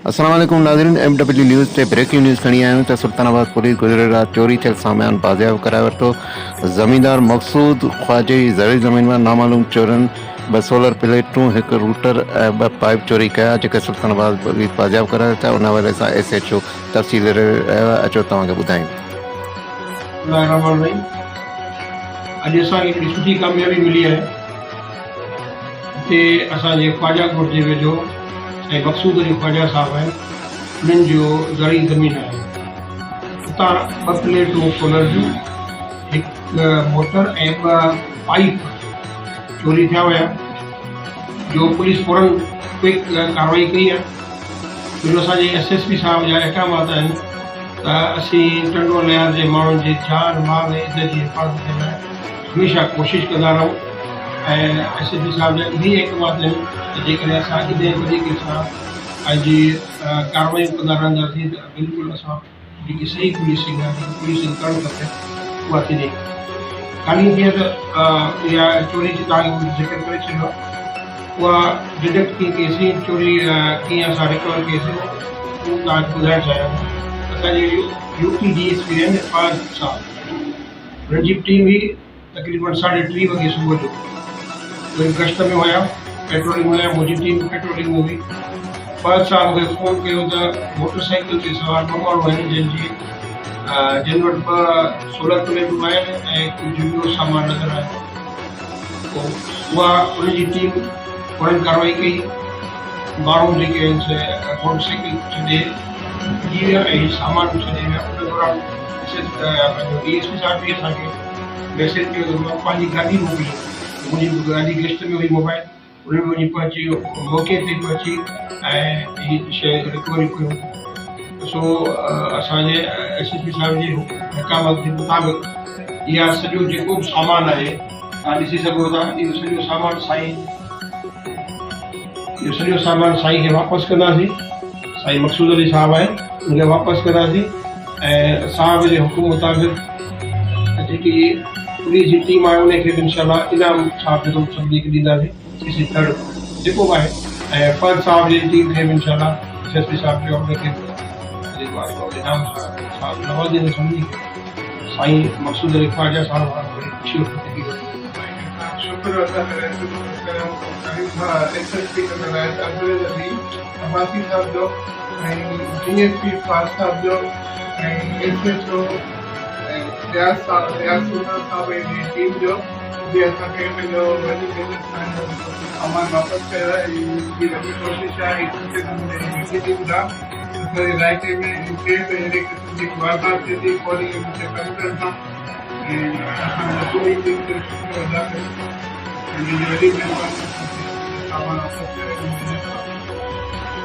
अस्सलाम वालेकुम नाज़रीन, MW न्यूज़ ते ब्रेकिंग न्यूज़ खणी आहियूं त सुल्तानाबाद पुलिस गुज़रियल राति चोरी थियल सामान बाज़ियाब कराए वरितो। ज़मींदार मक़सूद ख्वाजे जी ज़री ज़मीन में नामालूम चोरनि 2 सोलर प्लेटूं, 1 रूटर ऐं 2 पाइप चोरी कया, जेके सुल्तानाबाद पुलिस बाज़ियाब कराए वरिता। उन हवाले सां SHO तफ़सील अचो तव्हांखे ॿुधायूं। अॼु असांखे हिकिड़ी सुठी कामयाबी मिली आहे। हिते असांजे ख्वाजा कोट जे वेझो ऐं मक़सूद अली ख्वाजा साहब आहिनि, उन्हनि जो ज़री ज़मीन आहे। उतां 2 प्लेटूं सोलर जूं, 1 मोटर ऐं 2 पाइप चोरी थिया हुया, जो पुलिस फौरन क्विक कार्रवाई कई आहे। जो असांजे SSP साहब जा अहकामात आहिनि त असीं टंडो लिहाज़ जे माण्हुनि जी जान माल ऐं इज़त जी हिफ़ाज़त जे लाइ हमेशह कोशिशि कंदा रहूं। ऐं SSP साहब जा इहे अहकामात आहिनि त जेकॾहिं असां इन तरीक़े सां पंहिंजी कार्रवाइयूं कंदा रहंदासीं त बिल्कुलु असां जेकी सही पुलिसिंग आहे, जेकी पुलिसिंग करणु खपे, उहा थींदी। ख़ाली जीअं त इहा चोरी जी तव्हांखे ज़िक्र करे छॾियो, उहा डिटेक्ट कीअं कईसीं, चोरी कीअं असां रिकवर कईसीं, उहो तव्हांखे ॿुधाइणु चाहियां। असांजे UP DSP आहिनि फ़ाज़ साहब, हुननि जी टीम हुई तक़रीबन 3:30 वॻे सुबुह जो। उहे गश्त में हुया, पेट्रोलिंग में हुया, मुंहिंजी टीम पेट्रोलिंग में हुई। फ़ाज़ साहब मूंखे फ़ोन कयो त मोटरसाइकिल ते सवार 2 माण्हू आहिनि जिन वटि 2 सोलर प्लेटूं आहिनि ऐं कुझु ॿियो सामान नज़र आयो। पोइ उहा उन जी टीम फौरन कार्रवाई कई। माण्हू जेके आहिनि से मोटरसाइकिल छॾे थी विया ऐं सामान बि छॾे विया। उन दौरान DSP साहब बि असांखे मैसेज कयो त मां पंहिंजी गाॾी मोकिली। मुंहिंजी गाॾी गश्त में हुई मोबाइल, उन में वञी पहुची, मौक़े ते पहुची ऐं हीअ शइ रिकवरी कयूं। सो असांजे SSP साहब जे अहकामात जे मुताबिक़ इहा सॼो जेको बि सामान आहे, तव्हां ॾिसी सघो था, इहो सॼो सामान साईं खे वापसि कंदासीं। साईं मक़सूद अली साहब आहे, उनखे वापसि कंदासीं ऐं साहब जे हुकुम मुताबिक़ जेकी पुलिस जी टीम आहे उनखे बि इंशाल्लाह इनाम साहब जो सभिनी खे ॾींदासीं, किसी थर्ड जेको बि आहे। ऐं फ़र्द साहब जी टीम खे बि इंशाल्लाह SSP साहब जो उनखे जेको आहे इनाम साहब नवाज़ींदे सभिनी खे। साईं मक़सूद अली ख्वाजा साहब खां ख़ुशी शुक्र अदा करें SSP अब्बासी साहब जो ऐं DSP फ़ाज़ साहब जो ऐं SHO रियाज़ साहब जी टीम जो जे असांखे पंहिंजो सामान वापसि कयो आहे। मुंहिंजी वॾी कोशिशि आहे असांजे इलाइक़े में कंहिं बि अहिड़े क़िस्म जी वारदात थिए थी, फौरी मुंहिंजे कलेक्टर सां ऐं असां पूरी टीम जो शुक्र अदा कयूं। मुंहिंजी वॾी महिरबानी सामान वापसि करे